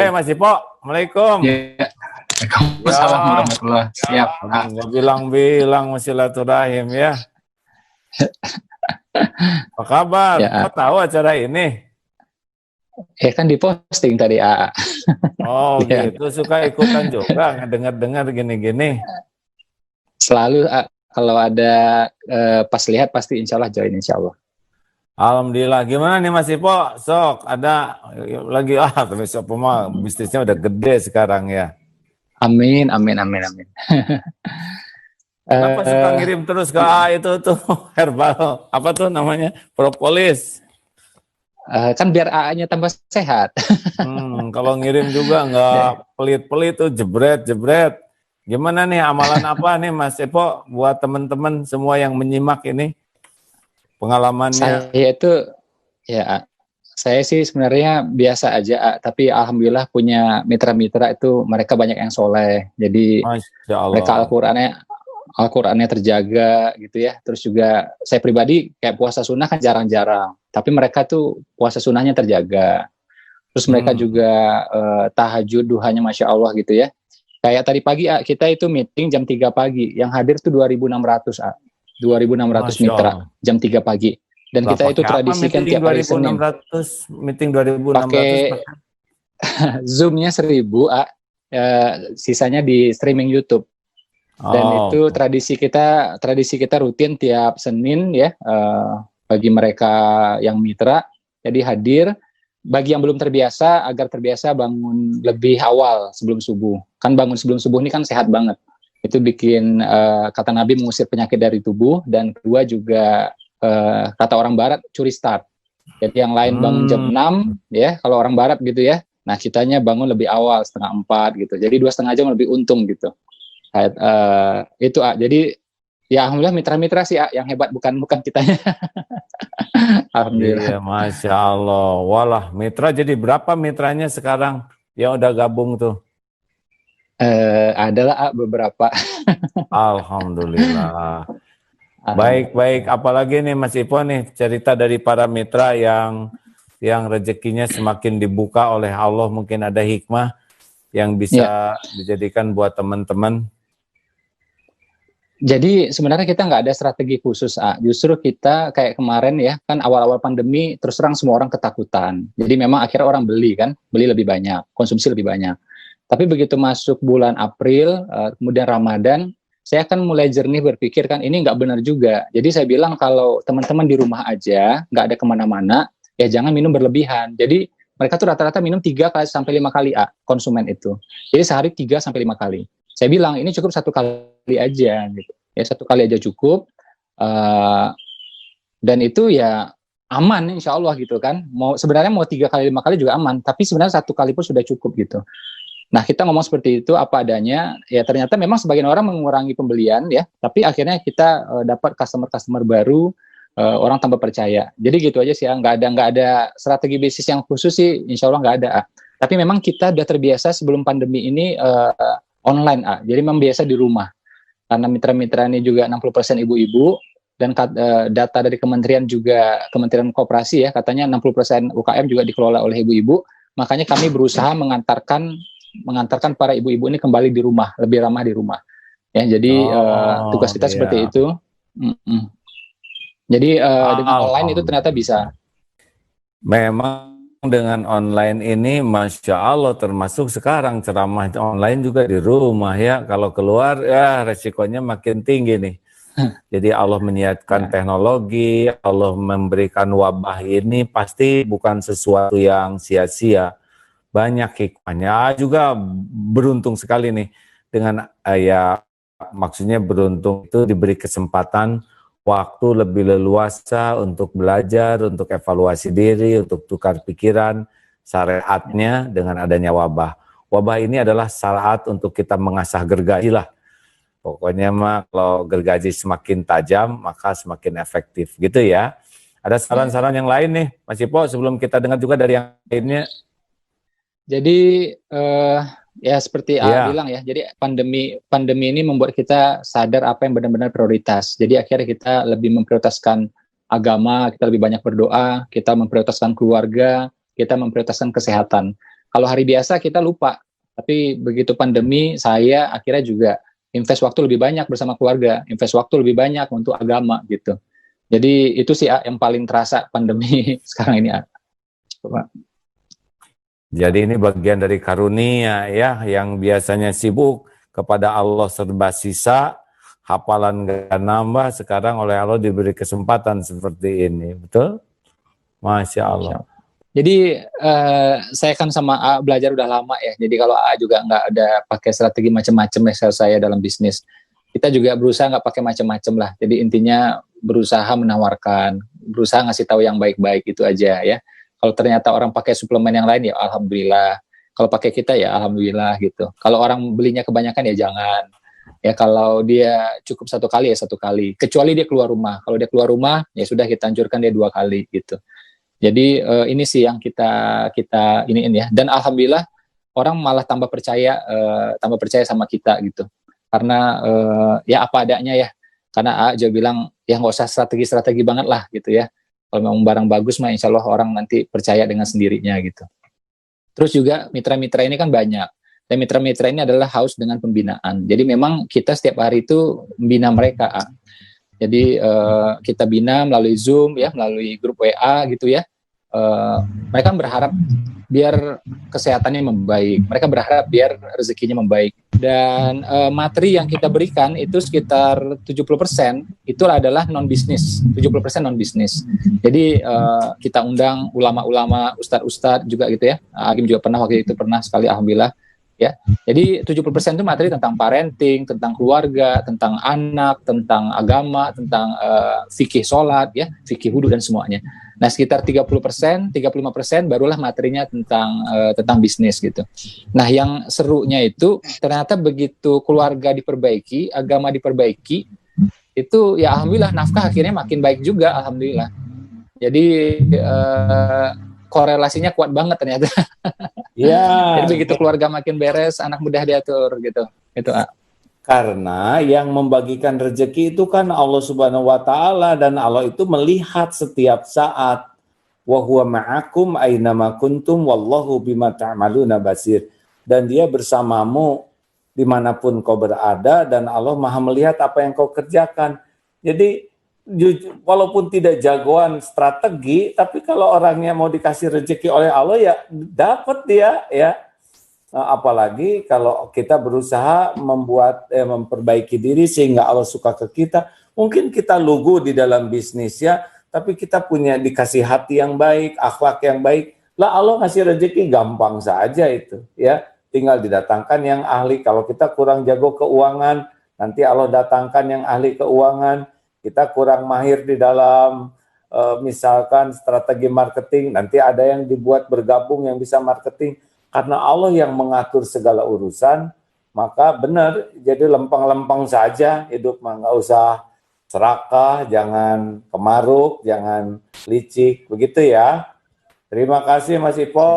Mas Ipo, Assalamualaikum. Ya. Waalaikumsalam warahmatullahi. Siap. Nggak bilang-bilang masih silaturahim ya. Apa kabar? Ya, Kau tahu acara ini? kan diposting tadi AA. Oh Ya. gitu, suka ikutan juga, dengar-dengar gini-gini. Selalu kalau ada pas lihat pasti insya Allah join insya Allah. Alhamdulillah. Gimana nih Mas Ipo? Sok, ada lagi tapi siapa mah bisnisnya udah gede sekarang ya. Amin. Kenapa suka ngirim terus ke itu tuh herbal apa tuh namanya propolis? Kan biar AA-nya tambah sehat. Kalau ngirim juga nggak pelit-pelit tuh jebret. Gimana nih amalan apa nih Mas Epo buat teman-teman semua yang menyimak ini pengalamannya? Saya sih sebenarnya biasa aja, tapi alhamdulillah punya mitra-mitra itu mereka banyak yang soleh. Jadi Masya Allah. mereka Al-Qur'annya terjaga gitu ya. Terus juga saya pribadi kayak puasa sunnah kan jarang-jarang, tapi mereka tuh puasa sunnahnya terjaga. Terus mereka juga tahajud duhanya Masya Allah gitu ya. Kayak tadi pagi kita itu meeting jam 3 pagi, yang hadir tuh 2.600 2.600 mitra jam 3 pagi. Dan kita itu tradisikan tiap hari Senin. Meeting 2.600 pakai Zoom-nya 1.000, sisanya di streaming YouTube. Dan itu tradisi kita rutin tiap Senin ya, bagi mereka yang mitra. Jadi hadir. Bagi yang belum terbiasa, agar terbiasa bangun lebih awal sebelum subuh. Kan bangun sebelum subuh ini kan sehat banget. Itu bikin, kata Nabi, mengusir penyakit dari tubuh. Dan kedua juga, kata orang Barat, curi start. Jadi yang lain bangun jam 6, ya, kalau orang Barat gitu ya. Nah, kitanya bangun lebih awal, 3:30 gitu. Jadi 2,5 jam lebih untung gitu. Itu jadi ya alhamdulillah mitra-mitra sih yang hebat, bukan kitanya. Alhamdulillah. Iya, Masya Allah. Walah, mitra jadi berapa mitranya sekarang yang udah gabung tuh? Adalah beberapa. Alhamdulillah. Baik. Apalagi nih Mas Ipo nih cerita dari para mitra yang rezekinya semakin dibuka oleh Allah, mungkin ada hikmah yang bisa dijadikan buat teman-teman. Jadi sebenarnya kita nggak ada strategi khusus, justru kita kayak kemarin ya, kan awal-awal pandemi terus terang semua orang ketakutan. Jadi memang akhirnya orang beli lebih banyak, konsumsi lebih banyak. Tapi begitu masuk bulan April, kemudian Ramadan, saya kan mulai jernih berpikir kan ini nggak benar juga. Jadi saya bilang kalau teman-teman di rumah aja, nggak ada kemana-mana, ya jangan minum berlebihan. Jadi mereka tuh rata-rata minum 3-5 kali konsumen itu. Jadi sehari 3-5 kali. Saya bilang ini cukup 1 kali aja gitu. Ya 1 kali aja cukup. Dan itu ya aman insya Allah gitu kan. Sebenarnya mau 3-5 kali juga aman, tapi sebenarnya 1 kali pun sudah cukup gitu. Nah, kita ngomong seperti itu apa adanya, ya ternyata memang sebagian orang mengurangi pembelian ya, tapi akhirnya kita dapat customer baru, orang tambah percaya. Jadi gitu aja sih ya, nggak ada strategi bisnis yang khusus sih, insya Allah nggak ada. Tapi memang kita udah terbiasa sebelum pandemi ini online jadi memang biasa di rumah. Karena mitra-mitra ini juga 60% ibu-ibu, dan data dari kementerian Kementerian Koperasi ya, katanya 60% UKM juga dikelola oleh ibu-ibu. Makanya kami berusaha mengantarkan para ibu-ibu ini kembali di rumah, lebih ramah di rumah. Ya, jadi tugas kita seperti itu. Jadi dengan online itu ternyata bisa. Memang dengan online ini Masya Allah, termasuk sekarang ceramah online juga di rumah ya. Kalau keluar ya resikonya makin tinggi nih. Jadi Allah menyiapkan teknologi, Allah memberikan wabah ini pasti bukan sesuatu yang sia-sia. Banyak hikmahnya. Juga beruntung sekali nih dengan maksudnya beruntung itu diberi kesempatan waktu lebih leluasa untuk belajar, untuk evaluasi diri, untuk tukar pikiran, syariatnya dengan adanya wabah. Wabah ini adalah saat untuk kita mengasah gergaji lah. Pokoknya mah kalau gergaji semakin tajam, maka semakin efektif gitu ya. Ada saran-saran yang lain nih, Mas Ipo, sebelum kita dengar juga dari yang lainnya. Jadi ya seperti bilang ya, jadi pandemi ini membuat kita sadar apa yang benar-benar prioritas. Jadi akhirnya kita lebih memprioritaskan agama, kita lebih banyak berdoa, kita memprioritaskan keluarga, kita memprioritaskan kesehatan. Kalau hari biasa kita lupa, tapi begitu pandemi saya akhirnya juga invest waktu lebih banyak bersama keluarga, invest waktu lebih banyak untuk agama gitu. Jadi itu sih yang paling terasa pandemi sekarang ini. Jadi ini bagian dari karunia ya, yang biasanya sibuk kepada Allah serba sisa, hafalan gak nambah, sekarang oleh Allah diberi kesempatan seperti ini, betul? Masya Allah. Jadi saya kan sama A belajar udah lama ya. Jadi kalau A juga nggak ada pakai strategi macam-macam ya saya dalam bisnis. Kita juga berusaha nggak pakai macam-macam lah. Jadi intinya berusaha menawarkan, berusaha ngasih tahu yang baik-baik itu aja ya. Kalau ternyata orang pakai suplemen yang lain ya alhamdulillah. Kalau pakai kita ya alhamdulillah gitu. Kalau orang belinya kebanyakan ya jangan. Ya kalau dia cukup satu kali ya satu kali. Kecuali dia keluar rumah. Kalau dia keluar rumah ya sudah kita anjurkan dia 2 kali gitu. Jadi ini sih yang kita iniin ya. Dan alhamdulillah orang malah tambah percaya sama kita gitu. Karena ya apa adanya ya. Karena A juga bilang ya nggak usah strategi-strategi banget lah gitu ya. Kalau memang barang bagus mah insya Allah orang nanti percaya dengan sendirinya gitu. Terus juga mitra-mitra ini kan banyak. Dan mitra-mitra ini adalah haus dengan pembinaan. Jadi memang kita setiap hari itu membina mereka. A. Jadi kita bina melalui Zoom ya, melalui grup WA gitu ya. Mereka berharap biar kesehatannya membaik. Mereka berharap biar rezekinya membaik. Dan materi yang kita berikan itu sekitar 70% itu adalah non bisnis. 70% non bisnis. Jadi kita undang ulama-ulama, ustadz-ustadz juga gitu ya. Hakim juga pernah waktu itu pernah sekali alhamdulillah. Ya, jadi 70% itu materi tentang parenting, tentang keluarga, tentang anak, tentang agama, tentang fikih sholat, ya, fikih wudhu dan semuanya. Nah, sekitar 30%, 35% barulah materinya tentang bisnis gitu. Nah, yang serunya itu ternyata begitu keluarga diperbaiki, agama diperbaiki, itu ya alhamdulillah nafkah akhirnya makin baik juga, alhamdulillah. Jadi korelasinya kuat banget ternyata. Ya. Jadi begitu keluarga makin beres, anak mudah diatur gitu. Itu. Karena yang membagikan rezeki itu kan Allah Subhanahu wa taala, dan Allah itu melihat setiap saat. Wa huwa ma'akum aina ma kuntum wallahu bima ta'maluna basir. Dan dia bersamamu dimanapun kau berada, dan Allah Maha melihat apa yang kau kerjakan. Jadi walaupun tidak jagoan strategi, tapi kalau orangnya mau dikasih rezeki oleh Allah ya dapat dia ya. Apalagi kalau kita berusaha memperbaiki diri sehingga Allah suka ke kita. Mungkin kita lugu di dalam bisnis ya, tapi kita punya dikasih hati yang baik, akhlak yang baik. Lah Allah ngasih rezeki gampang saja itu ya. Tinggal didatangkan yang ahli. Kalau kita kurang jago keuangan, nanti Allah datangkan yang ahli keuangan. Kita kurang mahir di dalam misalkan strategi marketing, nanti ada yang dibuat bergabung yang bisa marketing. Karena Allah yang mengatur segala urusan, maka benar, jadi lempeng-lempeng saja hidup, nggak usah serakah, jangan kemaruk, jangan licik, begitu ya. Terima kasih Mas Ipo.